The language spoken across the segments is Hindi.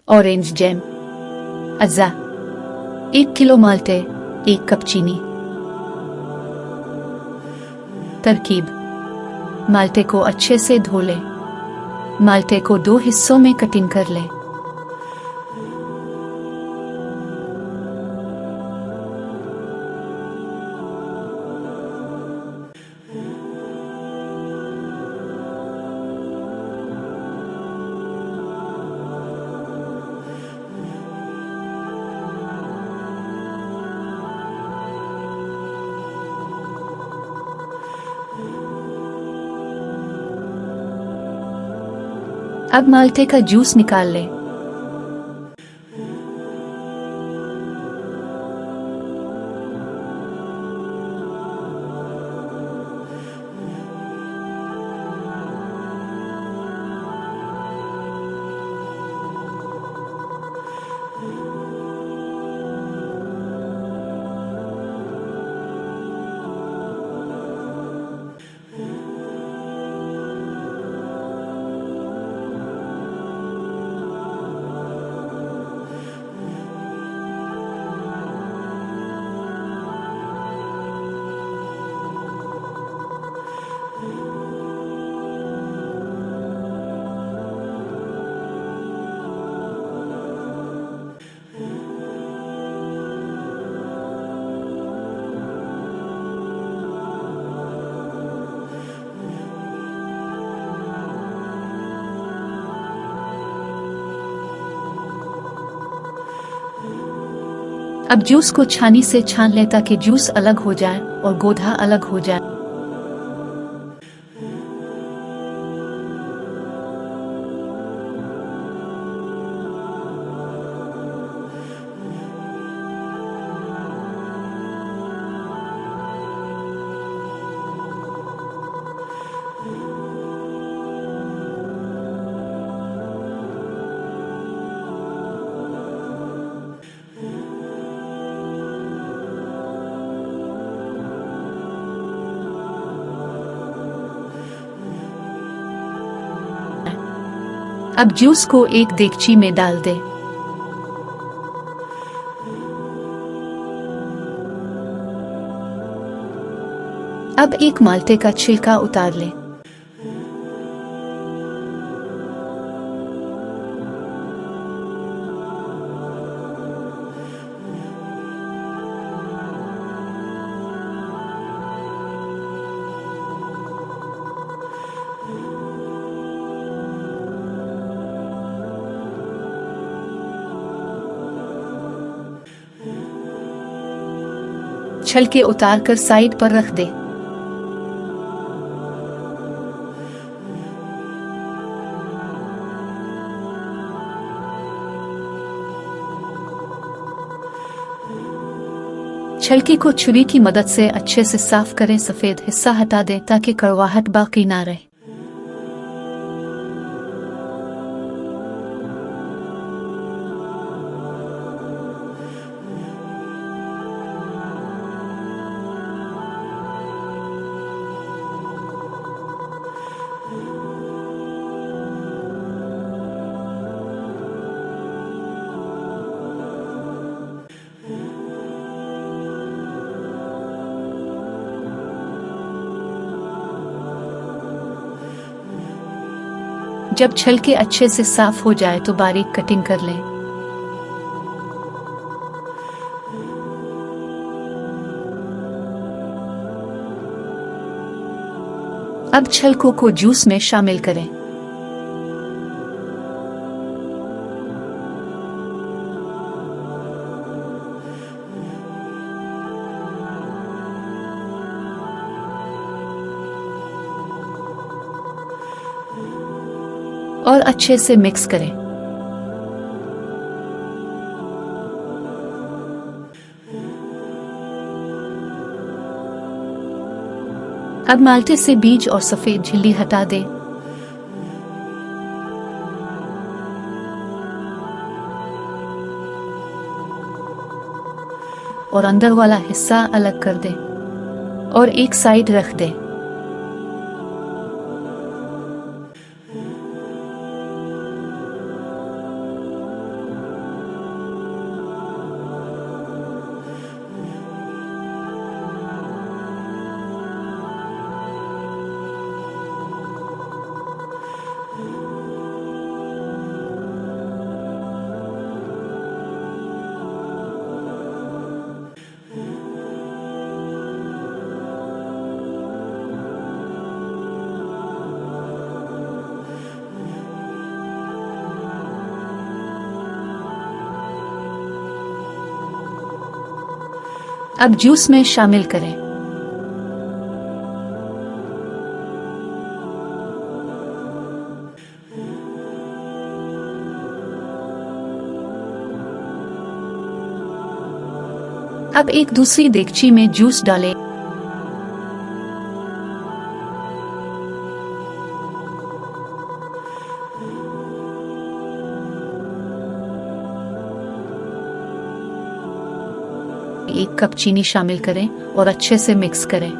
Orange jam. अज्जा 1 किलो माल्टे, 1 कप चीनी। तरकीब: माल्टे को अच्छे से धो लें। माल्टे को 2 हिस्सों में कटिंग कर लें। अब माल्टे का जूस निकाल लें। अब जूस को छानी से छान लें ताकि जूस अलग हो जाए और गोधा अलग हो जाए। अब जूस को एक देगची में डाल दें। अब एक माल्टे का छिलका उतार लें। छिलके उतार कर साइड पर रख दें। छिलके को छुरी की मदद से अच्छे से साफ करें। सफेद हिस्सा हटा दें ताकि कड़वाहट बाकी ना रहे। जब छिलके अच्छे से साफ हो जाए तो बारीक कटिंग कर लें। अब छिलकों को जूस में शामिल करें। और अच्छे से मिक्स करें। अब माल्टे से बीज और सफेद झिल्ली हटा दें। और अंदर वाला हिस्सा अलग कर दें और एक साइड रख दें। अब जूस में शामिल करें। अब एक दूसरी देगची में जूस डालें। एक कप चीनी शामिल करें और अच्छे से मिक्स करें।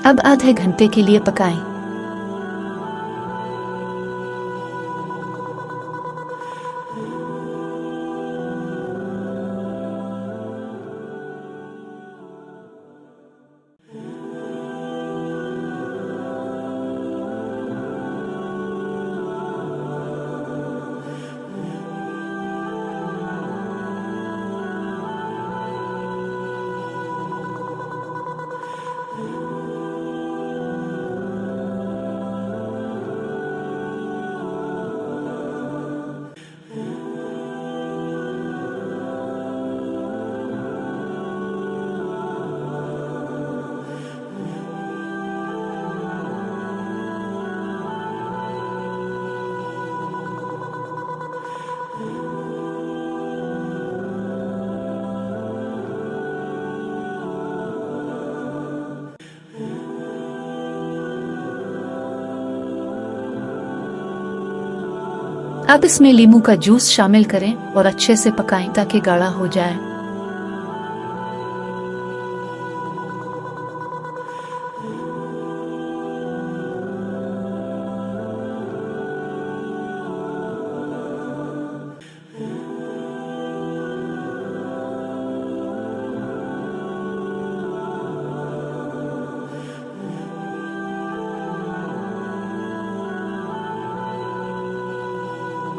अब आधे घंटे के लिए पकाएं। अब इसमें नींबू का जूस शामिल करें और अच्छे से पकाएं ताकि गाढ़ा हो जाए।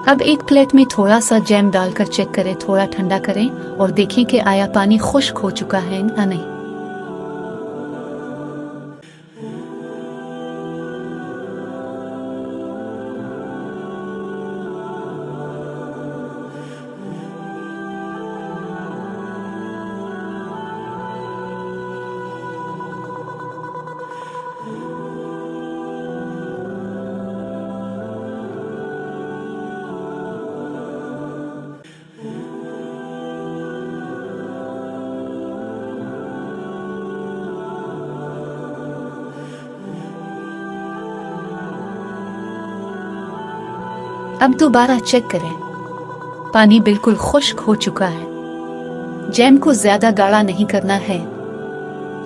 अब एक प्लेट में थोड़ा सा जैम डालकर चेक करें, थोड़ा ठंडा करें और देखें कि आया पानी खुश्क हो चुका है या नहीं। अब दोबारा चेक करें, पानी बिल्कुल खुश्क हो चुका है। जैम को ज्यादा गाढ़ा नहीं करना है।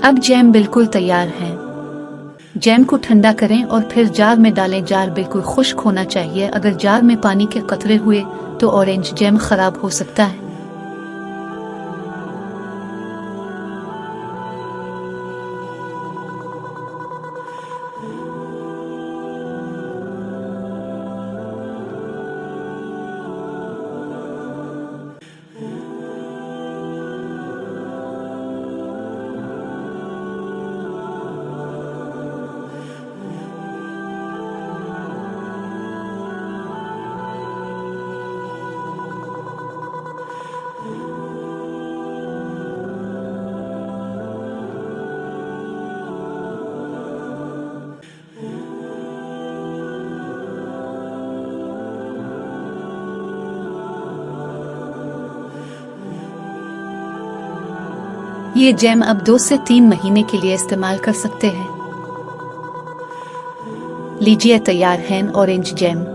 अब जैम बिल्कुल तैयार है। जैम को ठंडा करें और फिर जार में डालें। जार बिल्कुल खुश्क होना चाहिए। अगर जार में पानी के कतरे हुए तो ऑरेंज जैम खराब हो सकता है। ये जैम अब 2 से 3 महीने के लिए इस्तेमाल कर सकते हैं। लीजिए, तैयार है ऑरेंज जैम।